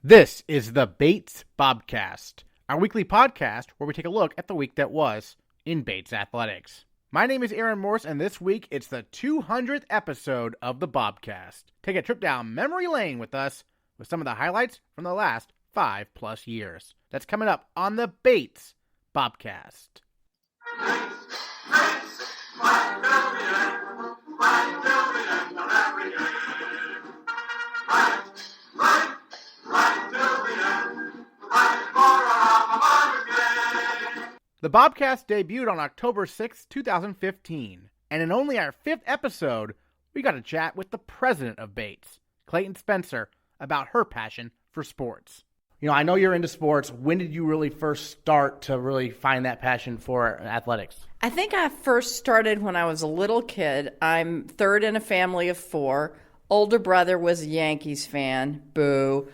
This is the Bates Bobcast, our weekly podcast where we take a look at the week that was in Bates athletics. My name is Aaron Morse, and this week it's the 200th episode of the Bobcast. Take a trip down memory lane with us with some of the highlights from the last 5+ years. That's coming up on the Bates Bobcast. The Bobcast debuted on October 6, 2015, and in only our 5th episode, we got to chat with the president of Bates, Clayton Spencer, about her passion for sports. You know, I know you're into sports. When did you really first start to really find that passion for athletics? I think I first started when I was a little kid. I'm third in a family of 4. Older brother was a Yankees fan. Boo.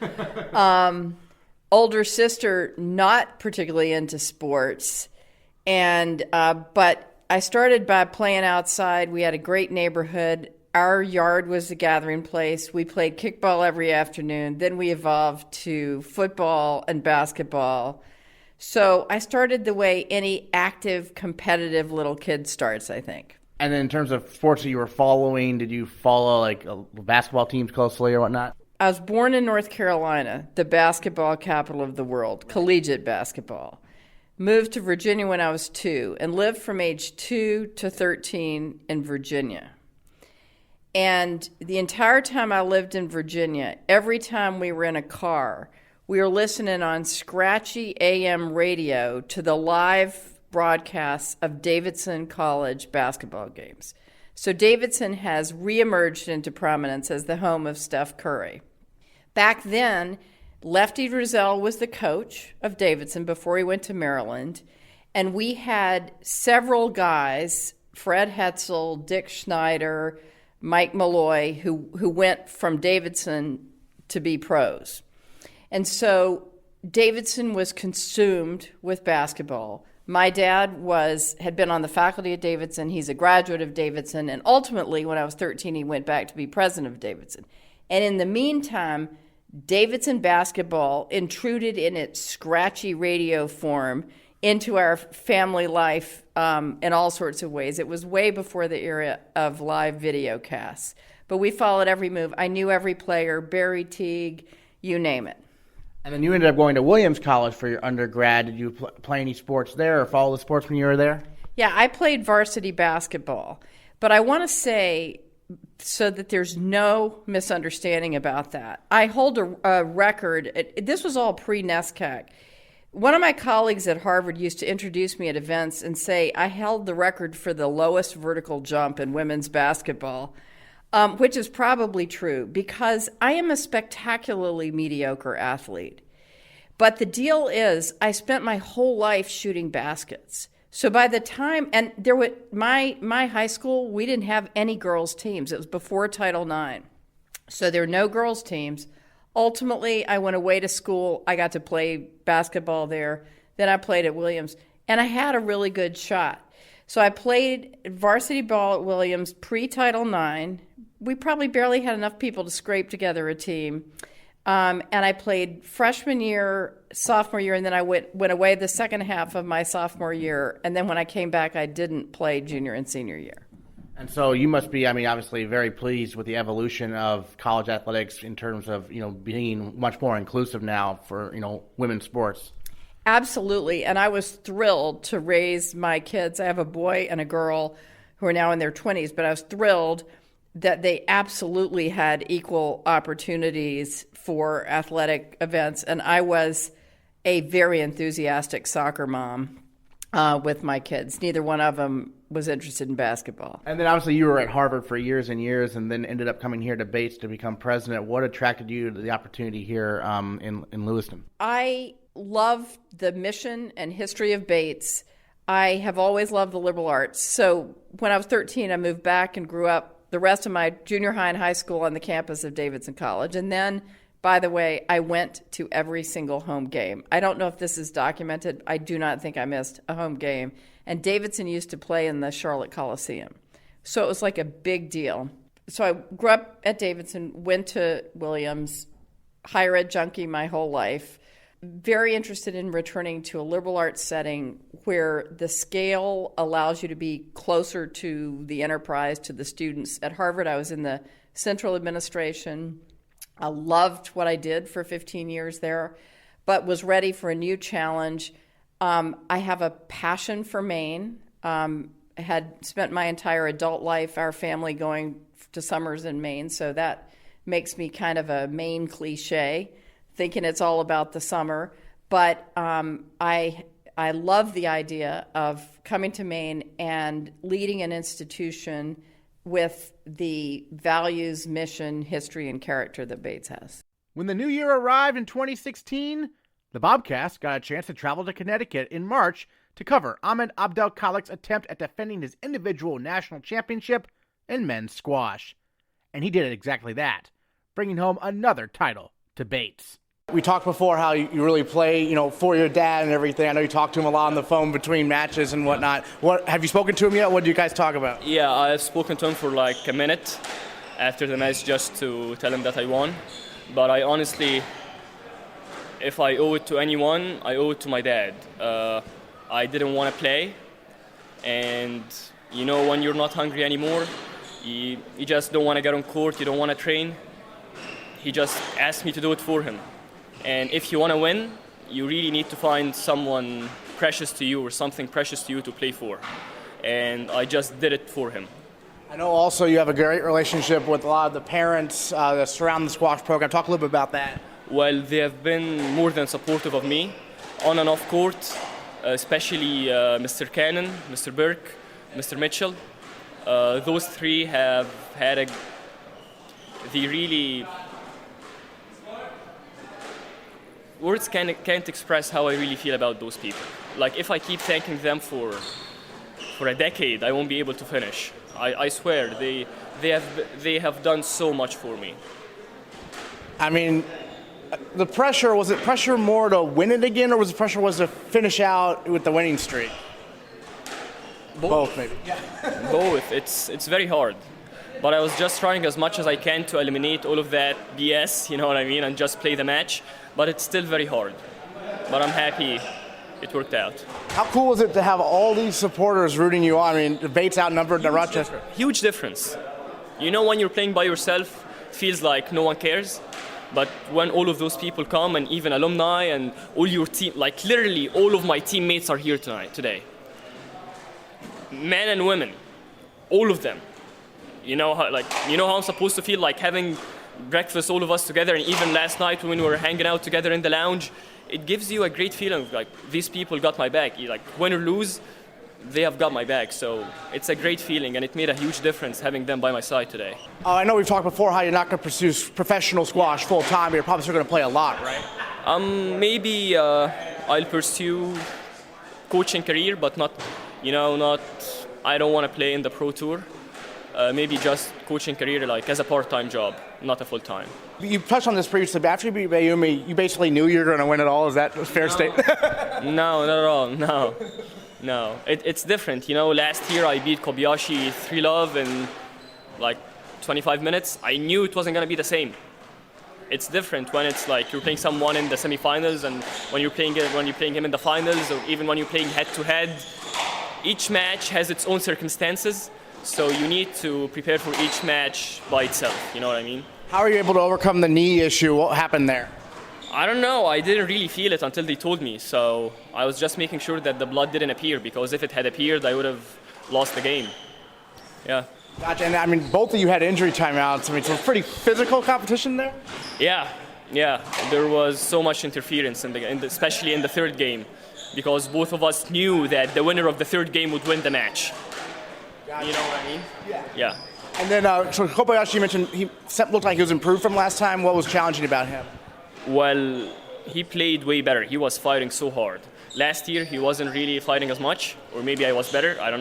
Older sister, not particularly into sports. And but I started by playing outside. We had a great neighborhood. Our yard was the gathering place. We played kickball every afternoon. Then we evolved to football and basketball. So I started the way any active, competitive little kid starts, I think. And then in terms of sports that you were following, did you follow like basketball teams closely or whatnot? I was born in North Carolina, the basketball capital of the world, collegiate basketball. Moved to Virginia when I was 2 and lived from age 2 to 13 in Virginia. And the entire time I lived in Virginia, every time we were in a car, we were listening on scratchy AM radio to the live broadcasts of Davidson College basketball games. So Davidson has reemerged into prominence as the home of Steph Curry. Back then, Lefty Driesell was the coach of Davidson before he went to Maryland, and we had several guys, Fred Hetzel, Dick Schneider, Mike Malloy, who went from Davidson to be pros. And so Davidson was consumed with basketball. My dad had been on the faculty at Davidson. He's a graduate of Davidson, and ultimately, when I was 13, he went back to be president of Davidson. And in the meantime, Davidson basketball intruded in its scratchy radio form into our family life in all sorts of ways. It was way before the era of live video casts. But we followed every move. I knew every player, Barry Teague, you name it. And then you ended up going to Williams College for your undergrad. Did you play any sports there or follow the sports when you were there? Yeah, I played varsity basketball. But I want to say, so that there's no misunderstanding about that, I hold a record. This was all pre-NESCAC. One of my colleagues at Harvard used to introduce me at events and say I held the record for the lowest vertical jump in women's basketball, which is probably true because I am a spectacularly mediocre athlete. But the deal is I spent my whole life shooting baskets. So by the time, and there was my high school, we didn't have any girls' teams. It was before Title IX. So there were no girls' teams. Ultimately, I went away to school. I got to play basketball there. Then I played at Williams, and I had a really good shot. So I played varsity ball at Williams pre-Title IX. We probably barely had enough people to scrape together a team. And I played freshman year, sophomore year, and then I went away the second half of my sophomore year. And then when I came back, I didn't play junior and senior year. And so you must be, obviously very pleased with the evolution of college athletics in terms of, being much more inclusive now for, women's sports. Absolutely. And I was thrilled to raise my kids. I have a boy and a girl who are now in their 20s, but I was thrilled that they absolutely had equal opportunities for athletic events. And I was a very enthusiastic soccer mom with my kids. Neither one of them was interested in basketball. And then obviously you were at Harvard for years and years and then ended up coming here to Bates to become president. What attracted you to the opportunity here in Lewiston? I love the mission and history of Bates. I have always loved the liberal arts. So when I was 13, I moved back and grew up the rest of my junior high and high school on the campus of Davidson College. And then, by the way, I went to every single home game. I don't know if this is documented. I do not think I missed a home game. And Davidson used to play in the Charlotte Coliseum. So it was like a big deal. So I grew up at Davidson, went to Williams, higher ed junkie my whole life. Very interested in returning to a liberal arts setting where the scale allows you to be closer to the enterprise, to the students. At Harvard, I was in the central administration. I loved what I did for 15 years there, but was ready for a new challenge. I have a passion for Maine. I had spent my entire adult life, our family, going to summers in Maine, so that makes me kind of a Maine cliche, thinking it's all about the summer. But I love the idea of coming to Maine and leading an institution with the values, mission, history, and character that Bates has. When the new year arrived in 2016, the Bobcast got a chance to travel to Connecticut in March to cover Ahmed Abdel Khalek's attempt at defending his individual national championship in men's squash. And he did exactly that, bringing home another title to Bates. We talked before how you really play, for your dad and everything. I know you talked to him a lot on the phone between matches and whatnot. Have you spoken to him yet? What did you guys talk about? Yeah, I've spoken to him for like a minute after the match just to tell him that I won. But I honestly, if I owe it to anyone, I owe it to my dad. I didn't want to play. And, when you're not hungry anymore, you just don't want to get on court, you don't want to train. He just asked me to do it for him. And if you want to win, you really need to find someone precious to you or something precious to you to play for. And I just did it for him. I know also you have a great relationship with a lot of the parents that surround the squash program. Talk a little bit about that. Well, they have been more than supportive of me, on and off court, especially Mr. Cannon, Mr. Burke, Mr. Mitchell. Those three have had they really... Words can't express how I really feel about those people. Like, if I keep thanking them for a decade, I won't be able to finish. I swear, they have done so much for me. I mean, was it pressure more to win it again, or was to finish out with the winning streak? Both maybe. Yeah. Both. It's very hard. But I was just trying as much as I can to eliminate all of that BS, you know what I mean, and just play the match. But it's still very hard. But I'm happy it worked out. How cool was it to have all these supporters rooting you on? I mean, the Bates outnumbered the Rochester. Huge difference. When you're playing by yourself, it feels like no one cares. But when all of those people come, and even alumni and all your team, like literally all of my teammates are here today. Men and women, all of them. You know how I'm supposed to feel, like having breakfast, all of us together, and even last night when we were hanging out together in the lounge, it gives you a great feeling like these people got my back. Like, win or lose, they have got my back. So it's a great feeling, and it made a huge difference having them by my side today. I know we've talked before how you're not going to pursue professional squash full time, but you're probably still going to play a lot, right? Maybe I'll pursue coaching career, but not. I don't want to play in the pro tour. Maybe just coaching career, like as a part-time job, not a full-time. You touched on this previously, but after you beat Bayumi, you basically knew you were going to win it all. Is that a fair statement? No, not at all. No. It's different. Last year I beat Kobayashi 3-love in like 25 minutes. I knew it wasn't going to be the same. It's different when it's like you're playing someone in the semifinals, and when you're playing him in the finals, or even when you're playing head-to-head. Each match has its own circumstances. So you need to prepare for each match by itself, you know what I mean? How are you able to overcome the knee issue? What happened there? I don't know. I didn't really feel it until they told me. So I was just making sure that the blood didn't appear, because if it had appeared, I would have lost the game. Yeah. Gotcha. And I mean, both of you had injury timeouts. I mean, so it's pretty physical competition there? Yeah. There was so much interference, especially in the third game, because both of us knew that the winner of the third game would win the match. You know what I mean? Yeah. And then, so Kobayashi, you mentioned he looked like he was improved from last time. What was challenging about him? Well, he played way better. He was fighting so hard. Last year, he wasn't really fighting as much, or maybe I was better. I don't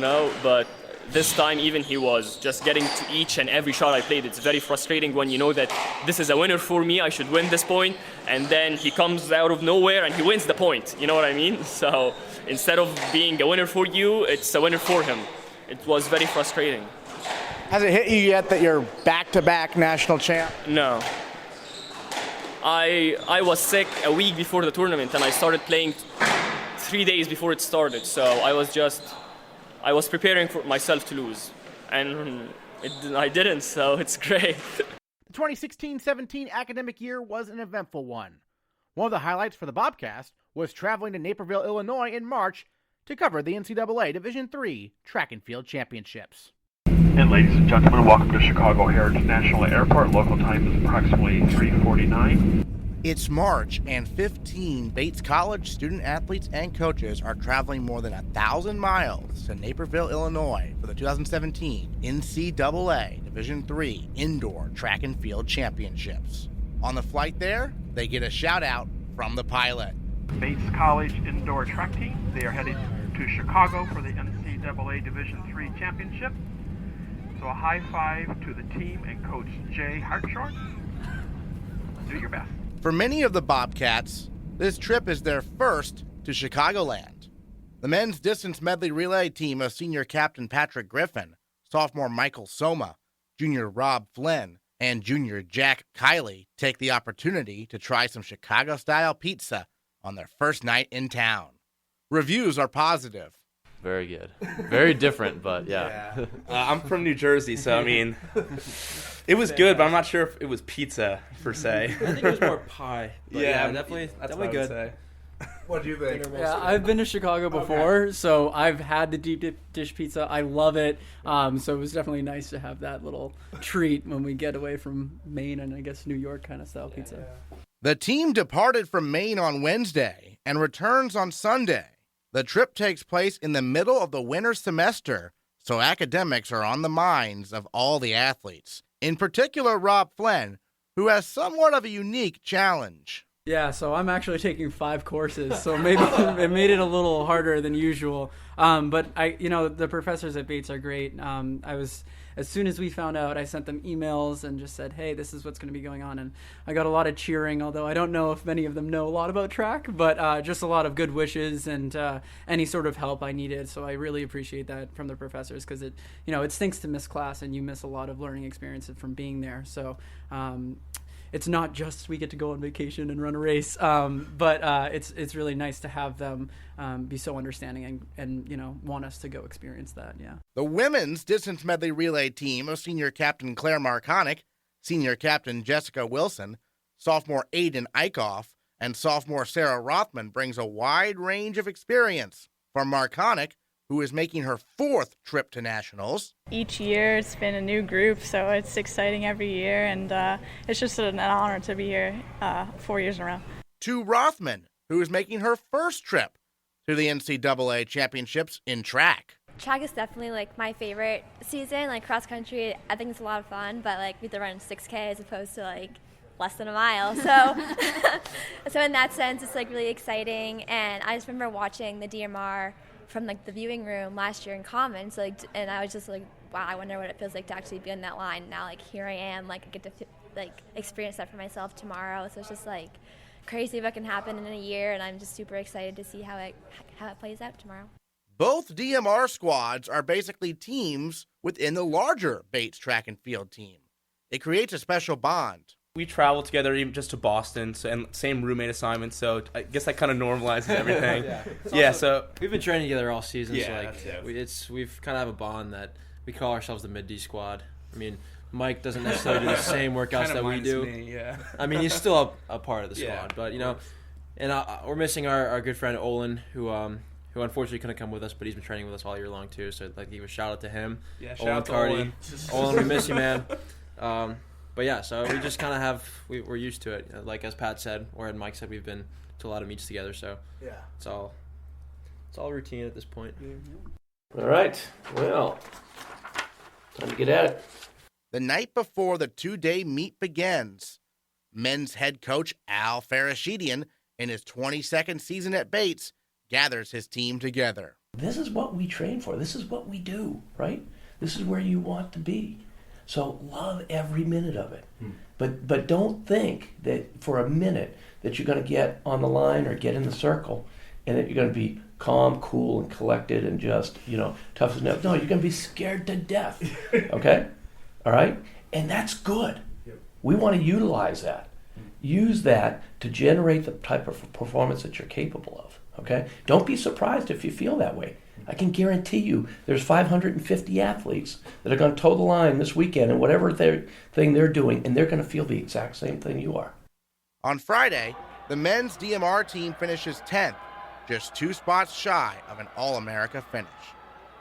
know. But this time, even he was just getting to each and every shot I played. It's very frustrating when you know that this is a winner for me. I should win this point, and then he comes out of nowhere and he wins the point. You know what I mean? So instead of being a winner for you, it's a winner for him. It was very frustrating. Has it hit you yet that you're back-to-back national champ? No. I was sick a week before the tournament, and I started playing 3 days before it started. So I was preparing for myself to lose, and I didn't. So it's great. The 2016-17 academic year was an eventful one. One of the highlights for the Bobcast was traveling to Naperville, Illinois in March to cover the NCAA Division III Track and Field Championships. And ladies and gentlemen, welcome to Chicago O'Hare International Airport. Local time is approximately 3:49. It's March, and 15 Bates College student athletes and coaches are traveling more than 1,000 miles to Naperville, Illinois for the 2017 NCAA Division III Indoor Track and Field Championships. On the flight there, they get a shout-out from the pilot. Bates College Indoor Track Team, they are headed to Chicago for the NCAA Division III Championship. So a high five to the team and Coach Jay Hartshorn. Do your best. For many of the Bobcats, this trip is their first to Chicagoland. The men's distance medley relay team of senior captain Patrick Griffin, sophomore Michael Soma, junior Rob Flynn, and junior Jack Kiley take the opportunity to try some Chicago-style pizza on their first night in town. Reviews are positive. Very good. Very different, but yeah. I'm from New Jersey, so I mean, it was good, but I'm not sure if it was pizza per se. I think it was more pie. But yeah, definitely good. What do you think? Yeah, I've been to Chicago before, so I've had the deep dish pizza. I love it. So it was definitely nice to have that little treat when we get away from Maine and I guess New York kind of style pizza. The team departed from Maine on Wednesday and returns on Sunday. The trip takes place in the middle of the winter semester, so academics are on the minds of all the athletes, in particular Rob Flynn, who has somewhat of a unique challenge. Yeah, so I'm actually taking 5 courses, so maybe it made it a little harder than usual. But the professors at Bates are great. As soon as we found out, I sent them emails and just said, hey, this is what's going to be going on. And I got a lot of cheering, although I don't know if many of them know a lot about track, but just a lot of good wishes and any sort of help I needed. So I really appreciate that from the professors because it stinks to miss class and you miss a lot of learning experiences from being there. So it's not just we get to go on vacation and run a race, but it's really nice to have them be so understanding and want us to go experience that. Yeah. The women's distance medley relay team of senior captain Claire Marconic, senior captain Jessica Wilson, sophomore Aiden Eichhoff, and sophomore Sarah Rothman brings a wide range of experience. From Marconic, who is making her 4th trip to nationals. Each year it's been a new group, so it's exciting every year, and it's just an honor to be here 4 years in a row. To Rothman, who is making her first trip to the NCAA championships in track. Track is definitely like my favorite season. Like cross country, I think it's a lot of fun, but like we have to run 6K as opposed to like less than a mile. So, so in that sense, it's like really exciting. And I just remember watching the DMR from like the viewing room last year in Commons, and I was just like, wow, I wonder what it feels like to actually be on that line. Now, like here I am, like I get to like experience that for myself tomorrow. So it's just like crazy what can happen in a year, and I'm just super excited to see how it plays out tomorrow. Both DMR squads are basically teams within the larger Bates track and field team. It creates a special bond. We travel together even just to Boston, and same roommate assignment, so I guess that kind of normalizes everything. So we've been training together all season. Yeah, so we've kind of have a bond that we call ourselves the mid-D squad. I mean, Mike doesn't necessarily do the same workouts that we do. I mean, he's still a part of the squad, but and we're missing our good friend Olin, who unfortunately couldn't come with us, but he's been training with us all year long too. So like, give a shout out to him. Yeah, shout out to Olin. Olin, we miss you, man. But yeah, so we just kind of we're used to it. Like as Pat said, or as Mike said, we've been to a lot of meets together, so yeah, it's all routine at this point. All right, well, time to get at it. The night before the 2-day meet begins, men's head coach Al Farashidyan, in his 22nd season at Bates, gathers his team together. This is what we train for. This is what we do, right? This is where you want to be. So love every minute of it. But don't think that for a minute that you're going to get on the line or get in the circle and that you're going to be calm, cool, and collected and just, tough as nails. No, you're going to be scared to death, okay? all right? And that's good. We want to utilize that. Use that to generate the type of performance that you're capable of, okay? Don't be surprised if you feel that way. I can guarantee you there's 550 athletes that are going to toe the line this weekend and whatever thing they're doing, and they're going to feel the exact same thing you are. On Friday, the men's DMR team finishes 10th, just 2 spots shy of an All-America finish.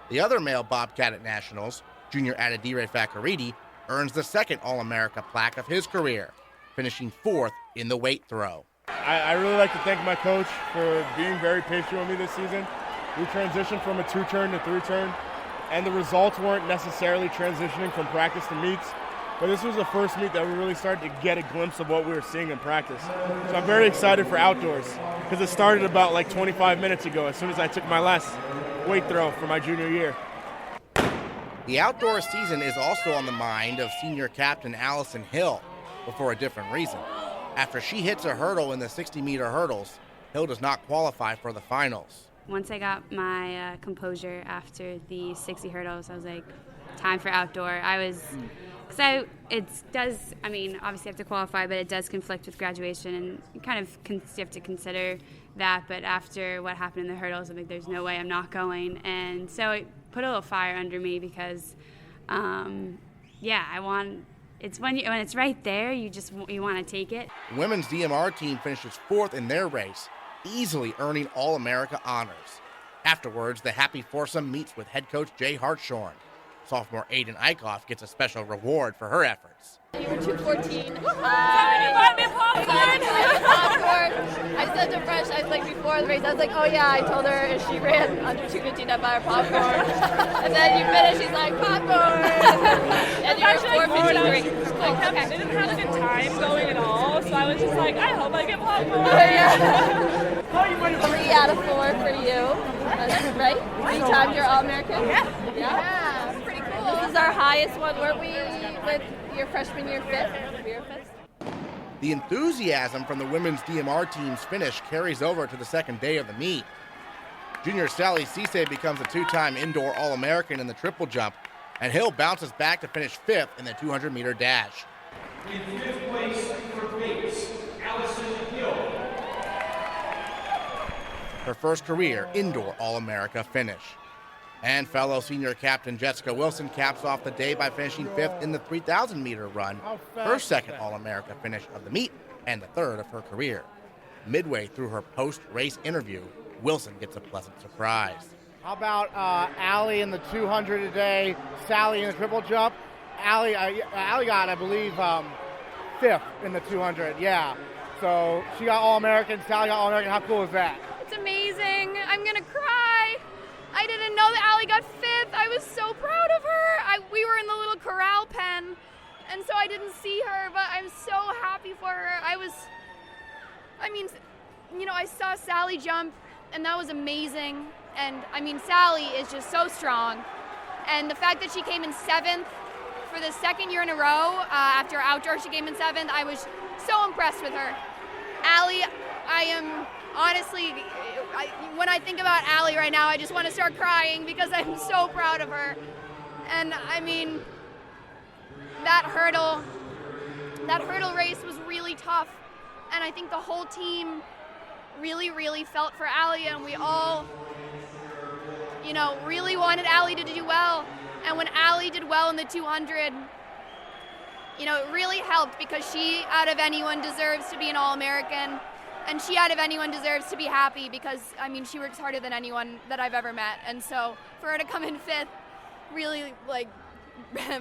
The other male Bobcat at Nationals, junior Adedire Fakaridi, earns the second All-America plaque of his career, finishing 4th in the weight throw. I really like to thank my coach for being very patient with me this season. We transitioned from a 2-turn to 3-turn, and the results weren't necessarily transitioning from practice to meets, but this was the first meet that we really started to get a glimpse of what we were seeing in practice. So I'm very excited for outdoors, because it started about like 25 minutes ago, as soon as I took my last weight throw for my junior year. The outdoor season is also on the mind of senior captain Allison Hill, but for a different reason. After she hits a hurdle in the 60-meter hurdles, Hill does not qualify for the finals. Once I got my composure after the 60 hurdles, I was like, time for outdoor. Obviously I have to qualify, but it does conflict with graduation, and you kind of you have to consider that. But after what happened in the hurdles, I'm like, there's no way I'm not going. And so it put a little fire under me because, it's when it's right there, you want to take it. The women's DMR team finishes 4th in their race, easily earning All-America honors. Afterwards, the happy foursome meets with head coach Jay Hartshorn. Sophomore Aiden Eichhoff gets a special reward for her efforts. You were 2:14. You bought me a popcorn. I said to Fresh, before the race, I was like, oh yeah, I told her if she ran under 2:15, I'd buy her popcorn. And then you finished, she's like, popcorn. And you're 4:53. I didn't have a good time going at all, so I was just like, I hope I get popcorn. Yeah. 3 out of 4 for you. That's right? 3 times you're All-American? Yeah. Pretty cool. This is our highest one. Weren't we with your freshman year 5th? We were 5th? The enthusiasm from the women's DMR team's finish carries over to the second day of the meet. Junior Sally Cisse becomes a 2-time indoor All-American in the triple jump, and Hill bounces back to finish 5th in the 200-meter dash. In 5th place for Bates, Allison Hill. Her first career indoor All-America finish. And fellow senior captain Jessica Wilson caps off the day by finishing 5th in the 3,000-meter run, her second All-America finish of the meet and the 3rd of her career. Midway through her post-race interview, Wilson gets a pleasant surprise. How about Allie in the 200 today, Sally in the triple jump? Allie got, I believe, 5th in the 200, yeah. So she got All-American, Sally got All-American. How cool is that? It's amazing. I'm going to cry. I didn't know that Allie got 5th. I was so proud of her. We were in the little corral pen, and so I didn't see her, but I'm so happy for her. I saw Sally jump, and that was amazing. And, Sally is just so strong. And the fact that she came in 7th for the second year in a row, after outdoor she came in 7th, I was so impressed with her. Allie, I am honestly, when I think about Allie right now, I just want to start crying because I'm so proud of her. And, that hurdle race was really tough. And I think the whole team really, really felt for Allie, and we all, really wanted Allie to do well. And when Allie did well in the 200, it really helped because she, out of anyone, deserves to be an All-American. And she, out of anyone, deserves to be happy because, she works harder than anyone that I've ever met. And so for her to come in 5th really,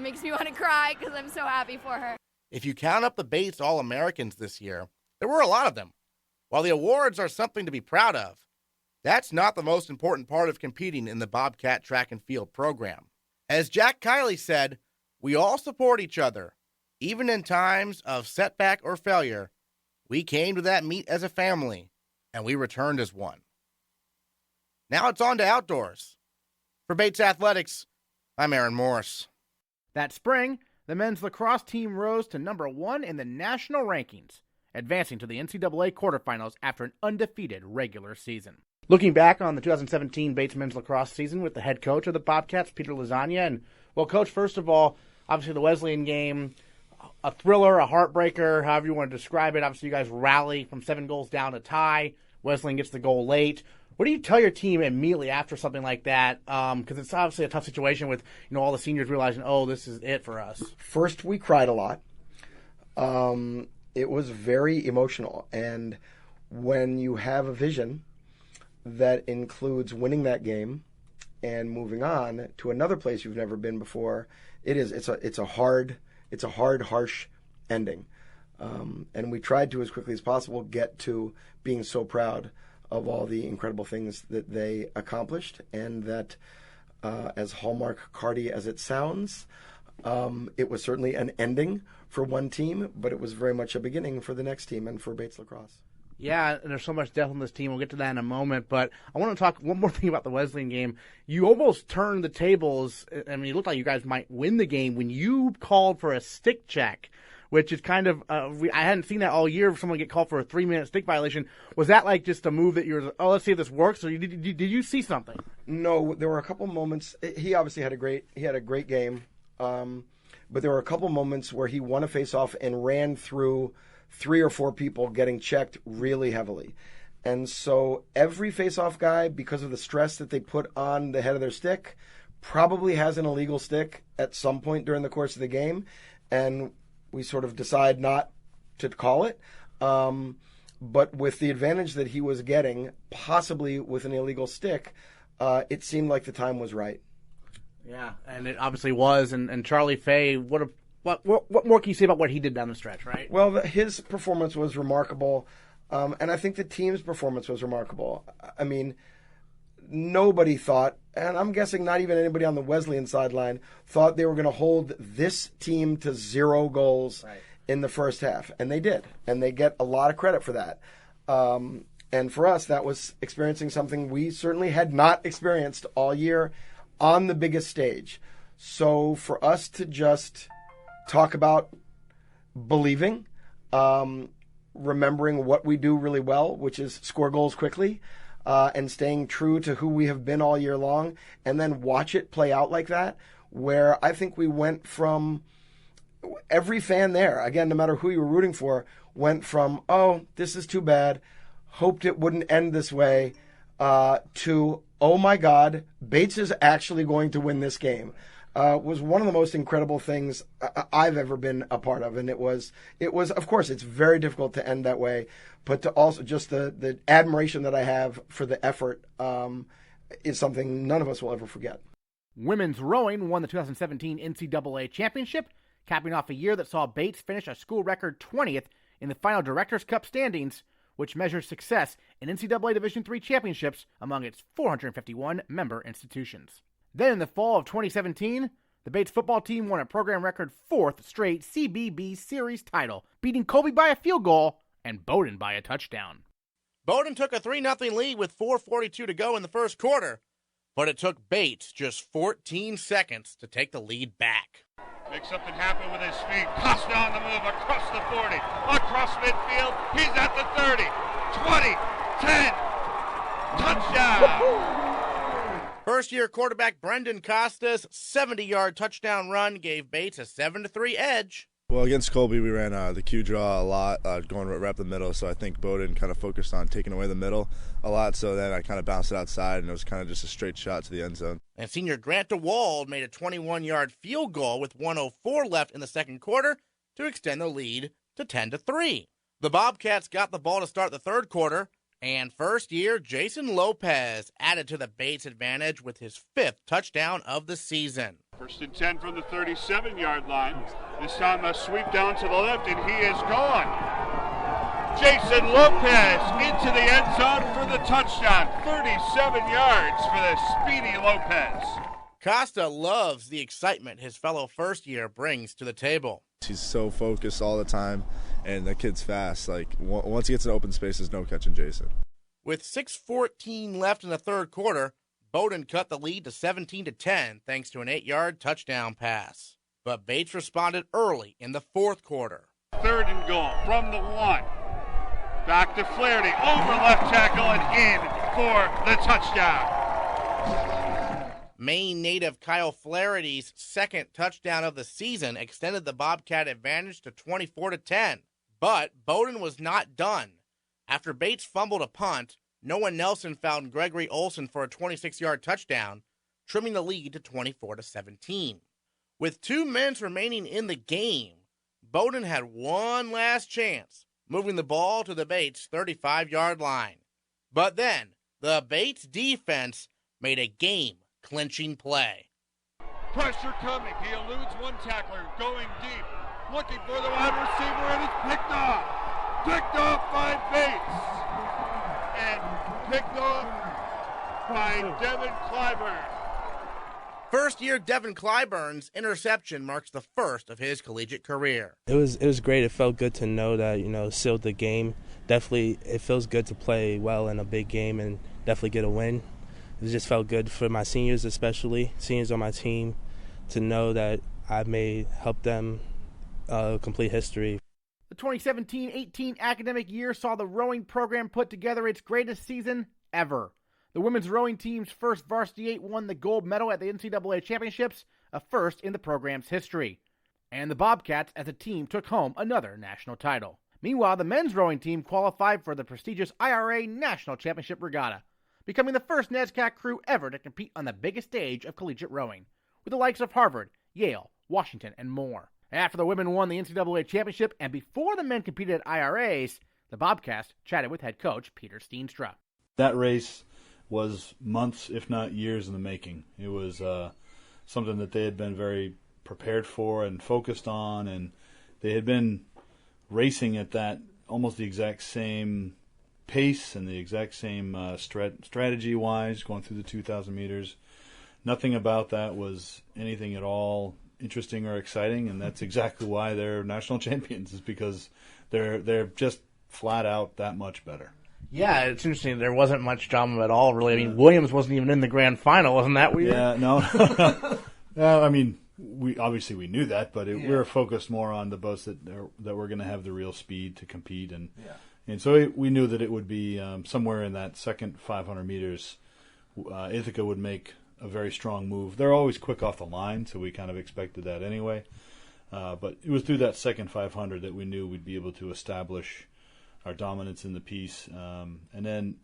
makes me want to cry because I'm so happy for her. If you count up the Bates All-Americans this year, there were a lot of them. While the awards are something to be proud of, that's not the most important part of competing in the Bobcat track and field program. As Jack Kiley said, we all support each other. Even in times of setback or failure, we came to that meet as a family, and we returned as one. Now it's on to outdoors. For Bates Athletics, I'm Aaron Morris. That spring, the men's lacrosse team rose to number 1 in the national rankings, advancing to the NCAA quarterfinals after an undefeated regular season. Looking back on the 2017 Bates men's lacrosse season with the head coach of the Bobcats, Peter Lasagna, and, well, Coach, first of all, obviously the Wesleyan game, a thriller, a heartbreaker, however you want to describe it. Obviously you guys rally from 7 goals down to tie. Wesleyan gets the goal late. What do you tell your team immediately after something like that? Because it's obviously a tough situation with all the seniors realizing, oh, this is it for us. First, we cried a lot. It was very emotional. And when you have a vision that includes winning that game and moving on to another place you've never been before, it's a hard, harsh ending. And we tried to, as quickly as possible, get to being so proud of all the incredible things that they accomplished, and that, as Hallmark cardy as it sounds, it was certainly an ending for one team, but it was very much a beginning for the next team and for Bates Lacrosse. Yeah, and there's so much depth on this team. We'll get to that in a moment, but I want to talk one more thing about the Wesleyan game. You almost turned the tables. I mean, it looked like you guys might win the game when you called for a stick check, which is kind of I hadn't seen that all year. Someone get called for a 3-minute stick violation. Was that like just a move that you were, let's see if this works, or did you see something? No, there were a couple moments. He obviously had a great game, but there were a couple moments where he won a face-off and ran through 3 or 4 people getting checked really heavily. And so every face-off guy, because of the stress that they put on the head of their stick, probably has an illegal stick at some point during the course of the game. And we sort of decide not to call it. But with the advantage that he was getting, possibly with an illegal stick, it seemed like the time was right. Yeah, and it obviously was. And Charlie Fay, what more can you say about what he did down the stretch, right? Well, his performance was remarkable, and I think the team's performance was remarkable. I mean, nobody thought, and I'm guessing not even anybody on the Wesleyan sideline, thought they were going to hold this team to 0 goals in the first half. And they did, and they get a lot of credit for that. And for us, that was experiencing something we certainly had not experienced all year on the biggest stage. So for us to just talk about believing, remembering what we do really well, which is score goals quickly, and staying true to who we have been all year long, and then watch it play out like that, where I think we went from every fan there, again, no matter who you were rooting for, went from, oh, this is too bad, hoped it wouldn't end this way, to, oh my God, Bates is actually going to win this game. Was one of the most incredible things I've ever been a part of. And it was, of course, it's very difficult to end that way, but to also just the admiration that I have for the effort is something none of us will ever forget. Women's rowing won the 2017 NCAA championship, capping off a year that saw Bates finish a school record 20th in the final Directors' Cup standings, which measures success in NCAA Division III championships among its 451 member institutions. Then in the fall of 2017, the Bates football team won a program record 4th straight CBB Series title, beating Colby by a field goal and Bowdoin by a touchdown. Bowdoin took a 3-0 lead with 4:42 to go in the first quarter, but it took Bates just 14 seconds to take the lead back. Makes something happen with his feet. Costa on the move across the 40, across midfield. He's at the 30, 20, 10. Touchdown! First-year quarterback Brendan Costa's 70-yard touchdown run gave Bates a 7-3 edge. Well, against Colby, we ran the Q draw a lot, going right up the middle, so I think Bowdoin kind of focused on taking away the middle a lot, so then I kind of bounced it outside, and it was kind of just a straight shot to the end zone. And senior Grant DeWald made a 21-yard field goal with 1:04 left in the second quarter to extend the lead to 10-3. The Bobcats got the ball to start the third quarter, and first-year Jason Lopez added to the Bates advantage with his 5th touchdown of the season. First and 10 from the 37-yard line. This time a sweep down to the left, and he is gone. Jason Lopez into the end zone for the touchdown. 37 yards for the speedy Lopez. Costa loves the excitement his fellow first-year brings to the table. He's so focused all the time, and the kid's fast. Like, once he gets in open space, there's no catching Jason. With 6:14 left in the third quarter, Bowdoin cut the lead to 17-10 thanks to an 8-yard touchdown pass. But Bates responded early in the fourth quarter. Third and goal from the 1. Back to Flaherty, over left tackle and in for the touchdown. Maine native Kyle Flaherty's second touchdown of the season extended the Bobcat advantage to 24-10. But Bowdoin was not done. After Bates fumbled a punt, Noah Nelson found Gregory Olson for a 26-yard touchdown, trimming the lead to 24-17. With 2 minutes remaining in the game, Bowdoin had one last chance, moving the ball to the Bates 35-yard line. But then, the Bates defense made a game-clinching play. Pressure coming. He eludes one tackler, going deep, looking for the wide receiver, and it's picked off. Picked off by Bates. And picked off by Devin Clyburn. First-year Devin Clyburn's interception marks the first of his collegiate career. It was great. It felt good to know that, sealed the game. Definitely, it feels good to play well in a big game and definitely get a win. It just felt good for my seniors, especially seniors on my team, to know that I may help them complete history. The 2017-18 academic year saw the rowing program put together its greatest season ever. The women's rowing team's first varsity 8 won the gold medal at the NCAA championships, a first in the program's history. And the Bobcats as a team took home another national title. Meanwhile, the men's rowing team qualified for the prestigious IRA National Championship Regatta, becoming the first NESCAC crew ever to compete on the biggest stage of collegiate rowing, with the likes of Harvard, Yale, Washington, and more. After the women won the NCAA championship and before the men competed at IRAs, the Bobcast chatted with head coach Peter Steenstra. That race was months, if not years, in the making. It was something that they had been very prepared for and focused on, and they had been racing at that almost the exact same pace and the exact same strategy-wise, going through the 2,000 meters. Nothing about that was anything at all interesting or exciting, and that's exactly why they're national champions, is because they're just flat out that much better. Yeah, it's interesting. There wasn't much drama at all, really. I mean, Williams wasn't even in the grand final. Wasn't that weird? Yeah, no. I mean, we knew that, but we were focused more on the boats that were going to have the real speed to compete, and so we knew that it would be somewhere in that second 500 meters. Ithaca would make a very strong move. They're always quick off the line, so we kind of expected that anyway. But it was through that second 500 that we knew we'd be able to establish our dominance in the piece. And then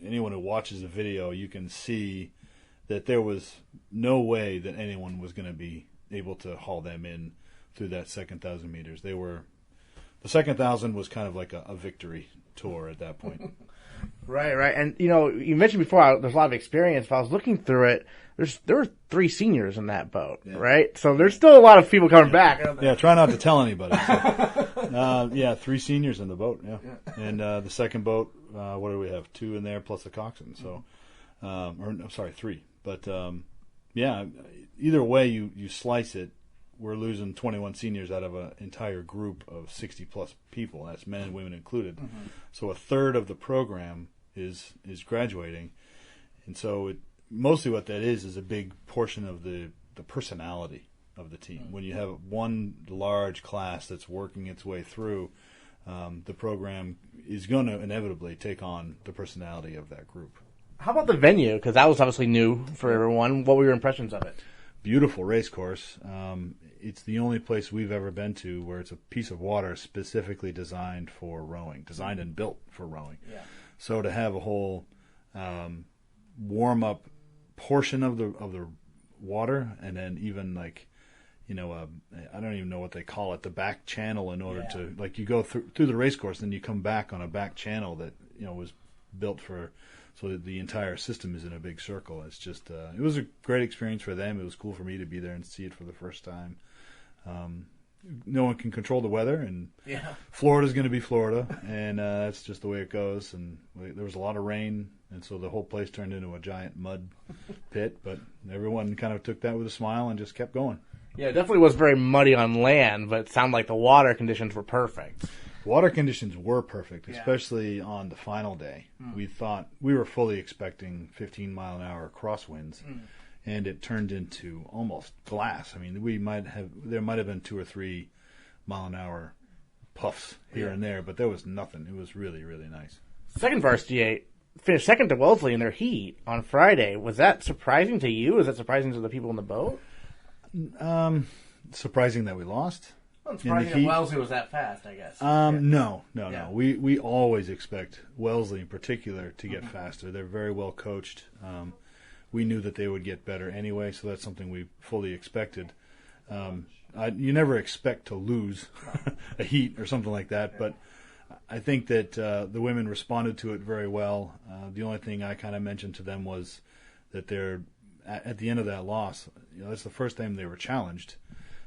anyone who watches the video, you can see that there was no way that anyone was going to be able to haul them in through that second 1,000 meters. The second 1,000 was kind of like a victory tour at that point. Right. And, you mentioned before there's a lot of experience, but I was looking through it. There were 3 seniors in that boat, right? So there's still a lot of people coming back. Yeah, try not to tell anybody. So, 3 seniors in the boat, And the second boat, what do we have? 2 in there plus the coxswain. So, 3. But, either way you slice it, we're losing 21 seniors out of an entire group of 60-plus people. That's men and women included. Mm-hmm. So a third of the program is graduating. And so mostly what that is a big portion of the personality of the team. Mm-hmm. When you have one large class that's working its way through, the program is going to inevitably take on the personality of that group. How about the venue? Because that was obviously new for everyone. What were your impressions of it? Beautiful race course. It's the only place we've ever been to where it's a piece of water specifically designed for rowing, designed and built for rowing. Yeah. So to have a whole warm-up portion of the water, and then even I don't even know what they call it, the back channel, in order to you go through the race course, then you come back on a back channel that was built for. So that the entire system is in a big circle. It's just, it was a great experience for them. It was cool for me to be there and see it for the first time. No one can control the weather, and Florida's going to be Florida, and that's just the way it goes. And there was a lot of rain, and so the whole place turned into a giant mud pit. But everyone kind of took that with a smile and just kept going. Yeah, it definitely was very muddy on land, but it sounded like the water conditions were perfect. Water conditions were perfect, especially on the final day. We were fully expecting 15-mile-an-hour crosswinds, and it turned into almost glass. I mean, there might have been 2 or 3 mile-an-hour puffs here and there, but there was nothing. It was really, really nice. Second varsity 8 finished second to Wellesley in their heat on Friday. Was that surprising to you? Was that surprising to the people in the boat? Surprising that we lost. Well, surprising that Wellesley was that fast, I guess. No. We always expect Wellesley in particular to get faster. They're very well coached. We knew that they would get better anyway, so that's something we fully expected. You never expect to lose a heat or something like that, but I think that the women responded to it very well. The only thing I kind of mentioned to them was that they're at the end of that loss. That's the first time they were challenged,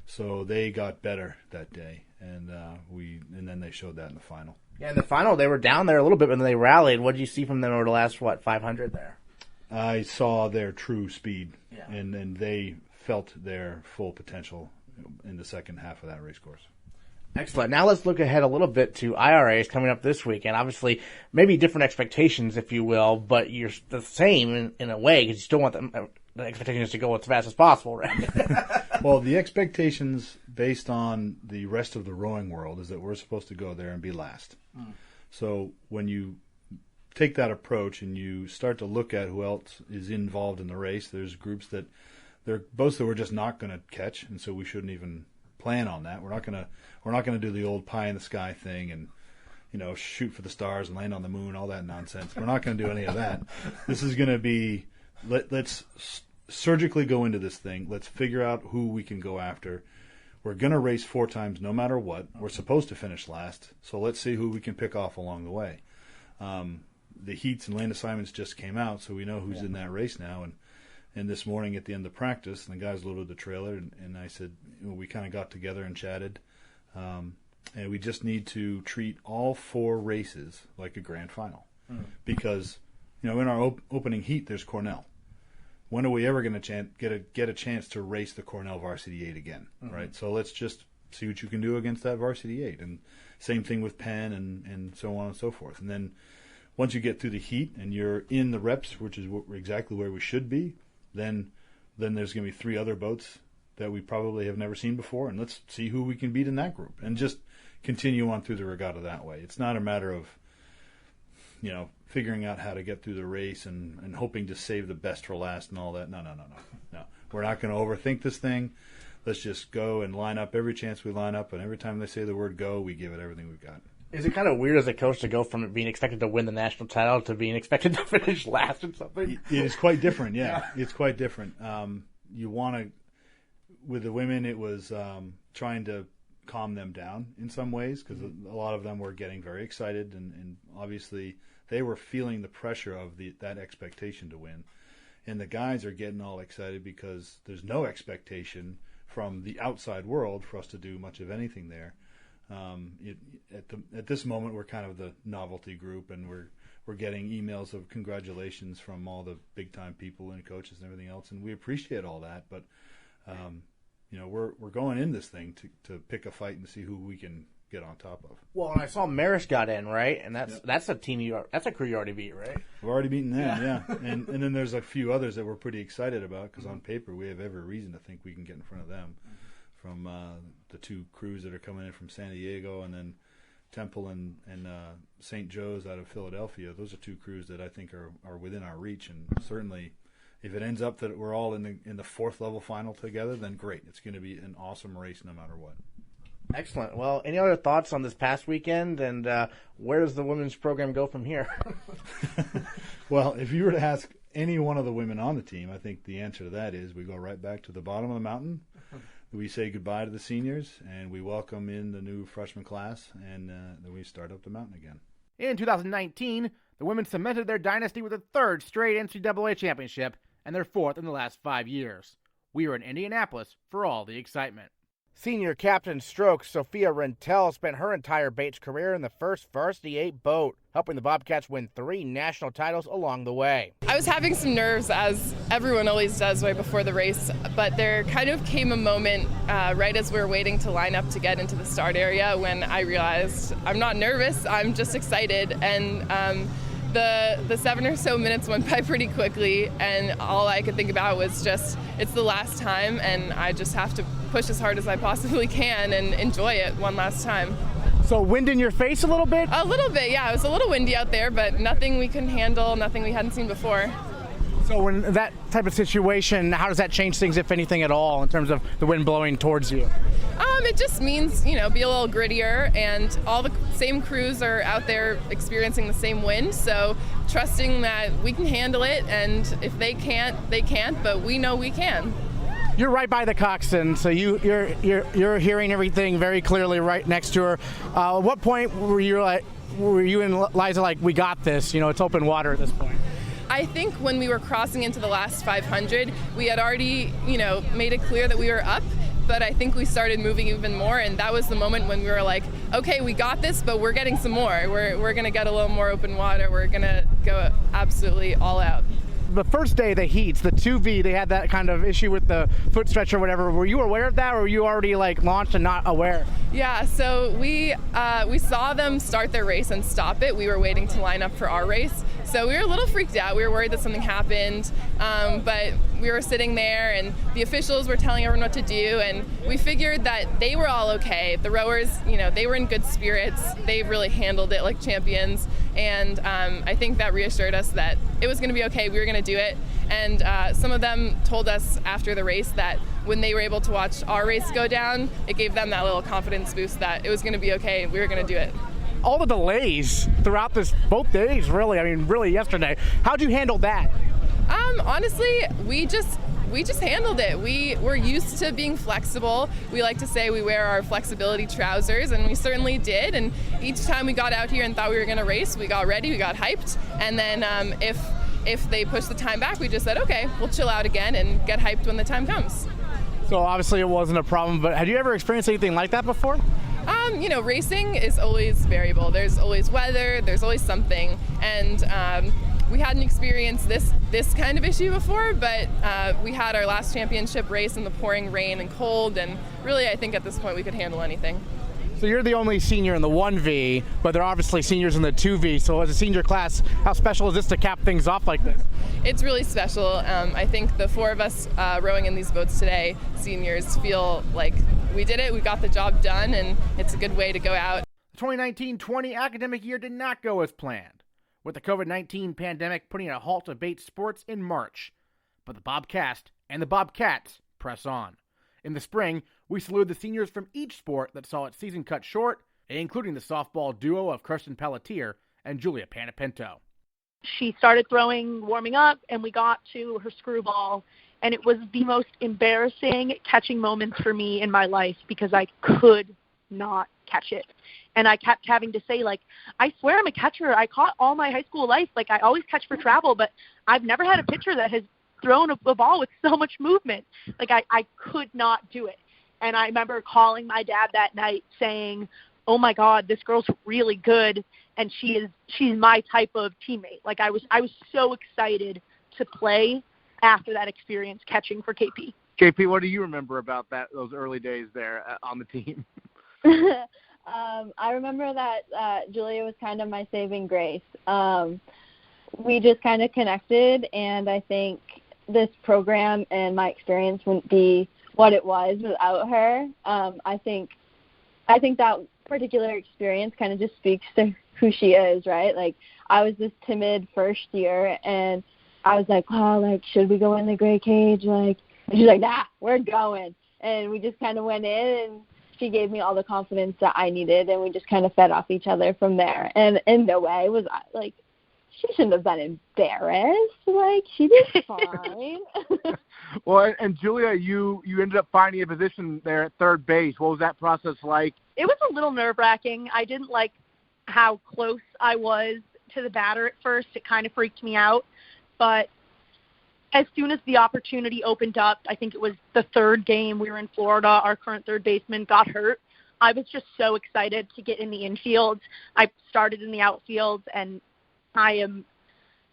so they got better that day, and then they showed that in the final. Yeah, in the final they were down there a little bit, but then they rallied. What did you see from them over the last 500 there? I saw their true speed, and they felt their full potential in the second half of that race course. Excellent. Now let's look ahead a little bit to IRAs coming up this week, and obviously maybe different expectations, if you will, but you're the same in a way because you still want the expectations to go as fast as possible, right? Well, the expectations based on the rest of the rowing world is that we're supposed to go there and be last. So when you take that approach and you start to look at who else is involved in the race, there's groups that they're boats that we're just not going to catch, and so we shouldn't even plan on that. We're not going to do the old pie in the sky thing and shoot for the stars and land on the moon, all that nonsense. We're not going to do any of that. This is going to be let's surgically go into this thing. Let's figure out who we can go after. We're going to race 4 times no matter what. We're supposed to finish last, so let's see who we can pick off along the way. The heats and land assignments just came out, so we know who's in that race now. And this morning at the end of practice, the guys loaded the trailer, and I said, we kind of got together and chatted. And we just need to treat all 4 races like a grand final. Because, in our opening heat, there's Cornell. When are we ever going to get a chance to race the Cornell Varsity 8 again, right? So let's just see what you can do against that Varsity 8. And same thing with Penn and so on and so forth. And then once you get through the heat and you're in the reps, which is exactly where we should be, then there's going to be 3 other boats that we probably have never seen before, and let's see who we can beat in that group and just continue on through the regatta that way. It's not a matter of figuring out how to get through the race and hoping to save the best for last and all that. No. We're not going to overthink this thing. Let's just go and line up every chance we line up, and every time they say the word go, we give it everything we've got. Is it kind of weird as a coach to go from being expected to win the national title to being expected to finish last in something? It is quite different, yeah. It's quite different. You want to, with the women, it was trying to calm them down in some ways because a lot of them were getting very excited, and obviously they were feeling the pressure of that expectation to win. And the guys are getting all excited because there's no expectation from the outside world for us to do much of anything there. At this moment, we're kind of the novelty group, and we're getting emails of congratulations from all the big time people and coaches and everything else, and we appreciate all that. But we're going in this thing to pick a fight and see who we can get on top of. Well, and I saw Marish got in, right, and that's a team that's a crew you already beat, right? We've already beaten them, yeah. And then there's a few others that we're pretty excited about because on paper we have every reason to think we can get in front of them. From the 2 crews that are coming in from San Diego, and then Temple and St. Joe's out of Philadelphia. Those are 2 crews that I think are within our reach, and certainly if it ends up that we're all in the 4th level final together, then great. It's going to be an awesome race no matter what. Excellent. Well, any other thoughts on this past weekend, and where does the women's program go from here? Well, if you were to ask any one of the women on the team, I think the answer to that is we go right back to the bottom of the mountain. We say goodbye to the seniors, and we welcome in the new freshman class, and then we start up the mountain again. In 2019, the women cemented their dynasty with a 3rd straight NCAA championship and their 4th in the last 5 years. We were in Indianapolis for all the excitement. Senior captain stroke Sophia Rintell spent her entire Bates career in the first Varsity 8 boat, helping the Bobcats win 3 national titles along the way. I was having some nerves, as everyone always does right before the race, but there kind of came a moment right as we were waiting to line up to get into the start area when I realized I'm not nervous, I'm just excited. And the 7 or so minutes went by pretty quickly, and all I could think about was just, it's the last time, and I just have to push as hard as I possibly can and enjoy it one last time. So wind in your face a little bit? A little bit, yeah. It was a little windy out there, but nothing we couldn't handle, nothing we hadn't seen before. So when that type of situation, how does that change things, if anything at all, in terms of the wind blowing towards you? It just means, be a little grittier, and all the same crews are out there experiencing the same wind, so trusting that we can handle it, and if they can't, they can't, but we know we can. You're right by the coxswain, so you're hearing everything very clearly right next to her. At what point were you and Liza like, we got this, it's open water at this point? I think when we were crossing into the last 500, we had already, made it clear that we were up, but I think we started moving even more, and that was the moment when we were like, okay, we got this, but we're getting some more. We're going to get a little more open water. We're going to go absolutely all out. The first day of the heats, the 2V, they had that kind of issue with the foot stretch or whatever. Were you aware of that, or were you already launched and not aware? Yeah, so we saw them start their race and stop it. We were waiting to line up for our race. So we were a little freaked out. We were worried that something happened, but we were sitting there and the officials were telling everyone what to do, and we figured that they were all okay. The rowers, they were in good spirits. They really handled it like champions, and I think that reassured us that it was going to be okay. We were going to do it, and some of them told us after the race that when they were able to watch our race go down, it gave them that little confidence boost that it was going to be okay. We were going to do it. All the delays throughout both days, really yesterday. How'd you handle that? Honestly, we just handled it. We were used to being flexible. We like to say we wear our flexibility trousers, and we certainly did. And each time we got out here and thought we were going to race, we got ready, we got hyped. And then if they pushed the time back, we just said, okay, we'll chill out again and get hyped when the time comes. So obviously it wasn't a problem, but had you ever experienced anything like that before? Racing is always variable. There's always weather, there's always something. And we hadn't experienced this kind of issue before, but we had our last championship race in the pouring rain and cold, and really I think at this point we could handle anything. So you're the only senior in the 1V, but there are obviously seniors in the 2V. So as a senior class, how special is this to cap things off like this? It's really special. I think the four of us rowing in these boats today, seniors, feel like we did it, we got the job done, and it's a good way to go out. The 2019-20 academic year did not go as planned, with the COVID-19 pandemic putting a halt to Bates sports in March. But the Bobcast and the Bobcats press on. In the spring, we saluted the seniors from each sport that saw its season cut short, including the softball duo of Kirsten Pelletier and Julia Panepinto. She started throwing, warming up, and we got to her screwball, and it was the most embarrassing catching moments for me in my life because I could not catch it. And I kept having to say, I swear I'm a catcher. I caught all my high school life. I always catch for travel, but I've never had a pitcher that has thrown a ball with so much movement. I could not do it. And I remember calling my dad that night saying, oh my God, this girl's really good, and she's my type of teammate. I was so excited to play after that experience catching for KP. KP, what do you remember about those early days there on the team? I remember that Julia was kind of my saving grace. We just kind of connected, and I think this program and my experience wouldn't be what it was without her. I think that particular experience kind of just speaks to who she is, right? I was this timid first year, and I was like, oh, should we go in the gray cage? And she's like, nah, we're going. And we just kind of went in, and she gave me all the confidence that I needed, and we just kind of fed off each other from there. And in no way was she shouldn't have been embarrassed. She did fine. Well, and Julia, you ended up finding a position there at third base. What was that process like? It was a little nerve-wracking. I didn't like how close I was to the batter at first. It kind of freaked me out. But as soon as the opportunity opened up, I think it was the third game we were in Florida, our current third baseman got hurt. I was just so excited to get in the infield. I started in the outfield, and I am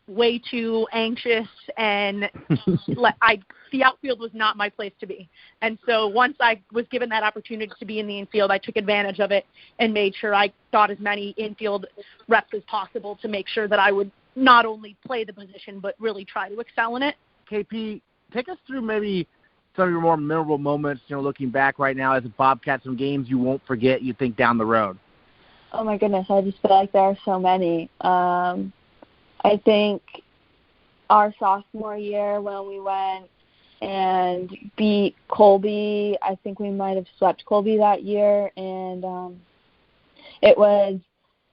way too anxious, and the outfield was not my place to be. And so once I was given that opportunity to be in the infield, I took advantage of it and made sure I got as many infield reps as possible to make sure that I would not only play the position but really try to excel in it. KP, take us through maybe some of your more memorable moments, looking back right now as a Bobcat, some games you won't forget, you think down the road. Oh my goodness, I just feel like there are so many. I think our sophomore year when we went and beat Colby, I think we might have swept Colby that year, and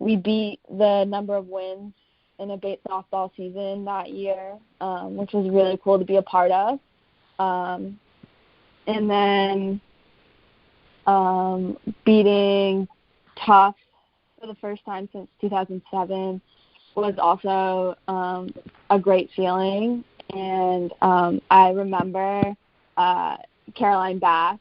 we beat the number of wins in a Bates softball season that year, which was really cool to be a part of. And then beating Tufts for the first time since 2007 was also a great feeling. And I remember Caroline Bass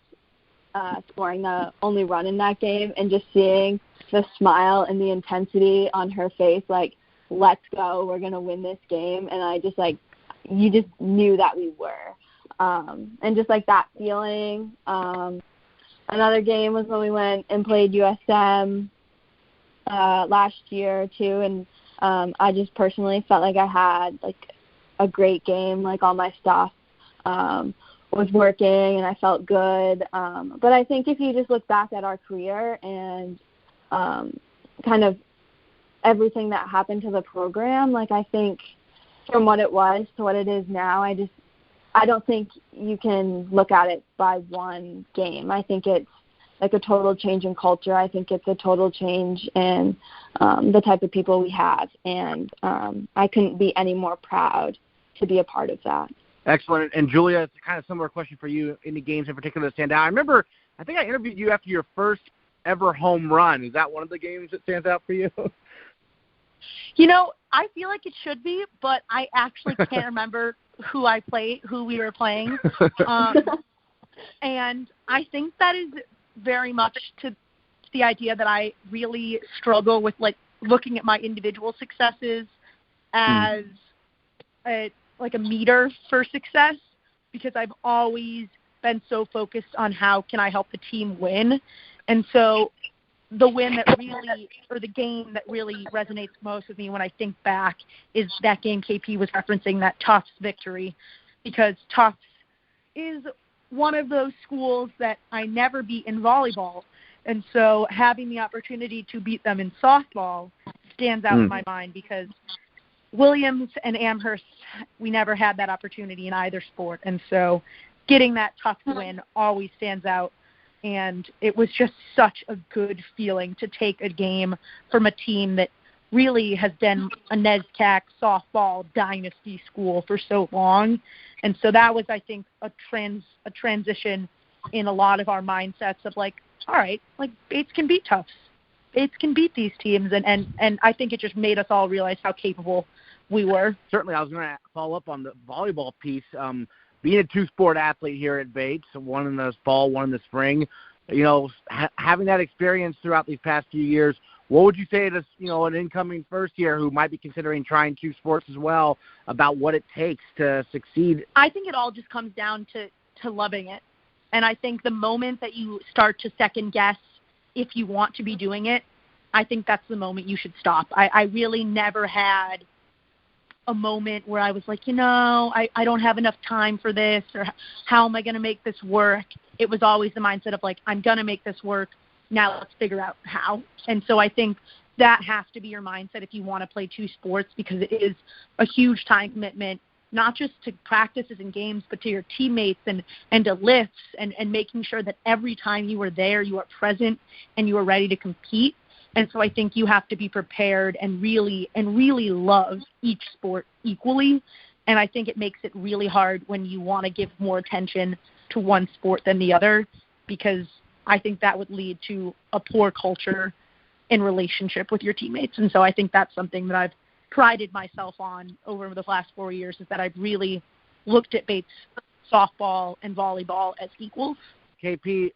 scoring the only run in that game and just seeing the smile and the intensity on her face, like, let's go, we're going to win this game. And I just, like, you just knew that we were. And just, like, that feeling. Another game was when we went and played USM last year, too. And I just personally felt like I had, like, a great game. Like, all my stuff was working and I felt good. But I think if you just look back at our career and kind of everything that happened to the program, like, I think from what it was to what it is now, I don't think you can look at it by one game. I think it's like a total change in culture. I think it's a total change in the type of people we have. And I couldn't be any more proud to be a part of that. Excellent. And Julia, it's kind of a similar question for you. Any games in particular that stand out? I think I interviewed you after your first ever home run. Is that one of the games that stands out for you? I feel like it should be, but I actually can't remember who we were playing. And I think that is very much to the idea that I really struggle with, like, looking at my individual successes as a meter for success, because I've always been so focused on how can I help the team win. And so the win that really, or the game that really resonates most with me when I think back is that game KP was referencing, that Tufts victory, because Tufts is one of those schools that I never beat in volleyball. And so having the opportunity to beat them in softball stands out in my mind, because Williams and Amherst, we never had that opportunity in either sport. And so getting that Tufts win always stands out. And it was just such a good feeling to take a game from a team that really has been a NESCAC softball dynasty school for so long. And so that was, I think, a transition in a lot of our mindsets of, like, all right, like, Bates can beat Tufts. Bates can beat these teams. And I think it just made us all realize how capable we were. Certainly. I was going to follow up on the volleyball piece. Being a two-sport athlete here at Bates, one in the fall, one in the spring, having that experience throughout these past few years, what would you say to, an incoming first year who might be considering trying two sports as well, about what it takes to succeed? I think it all just comes down to loving it. And I think the moment that you start to second guess if you want to be doing it, I think that's the moment you should stop. I really never had a moment where I was like, I don't have enough time for this, or how am I going to make this work? It was always the mindset of, like, I'm going to make this work. Now let's figure out how. And so I think that has to be your mindset if you want to play two sports, because it is a huge time commitment, not just to practices and games, but to your teammates and to lifts and making sure that every time you are there, you are present and you are ready to compete. And so I think you have to be prepared and really love each sport equally. And I think it makes it really hard when you want to give more attention to one sport than the other, because I think that would lead to a poor culture in relationship with your teammates. And so I think that's something that I've prided myself on over the last 4 years, is that I've really looked at Bates softball and volleyball as equals. KP,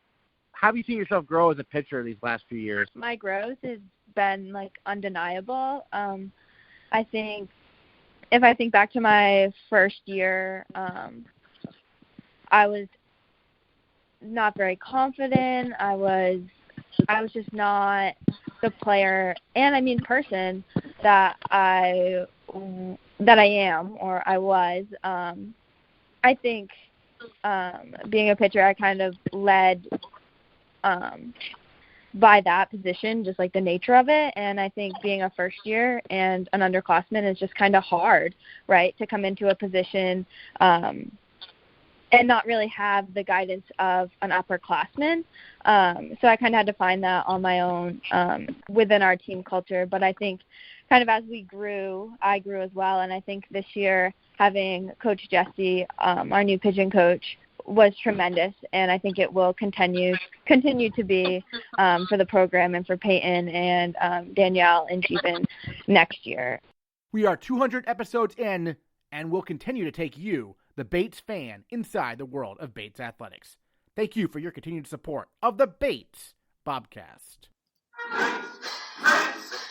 how have you seen yourself grow as a pitcher these last few years? My growth has been, like, undeniable. I think if I think back to my first year, I was not very confident. I was just not the player and person that I am, or I was. I think being a pitcher, I kind of led by that position, just like the nature of it. And I think being a first year and an underclassman is just kind of hard, right, to come into a position and not really have the guidance of an upperclassman. So I kind of had to find that on my own within our team culture. But I think kind of as we grew, I grew as well. And I think this year having Coach Jesse, our new pigeon coach, was tremendous, and I think it will continue to be for the program and for Peyton and Danielle and Jeevan next year. We are 200 episodes in, and we'll continue to take you, the Bates fan, inside the world of Bates athletics. Thank you for your continued support of the Bates Bobcast. Bates, Bates,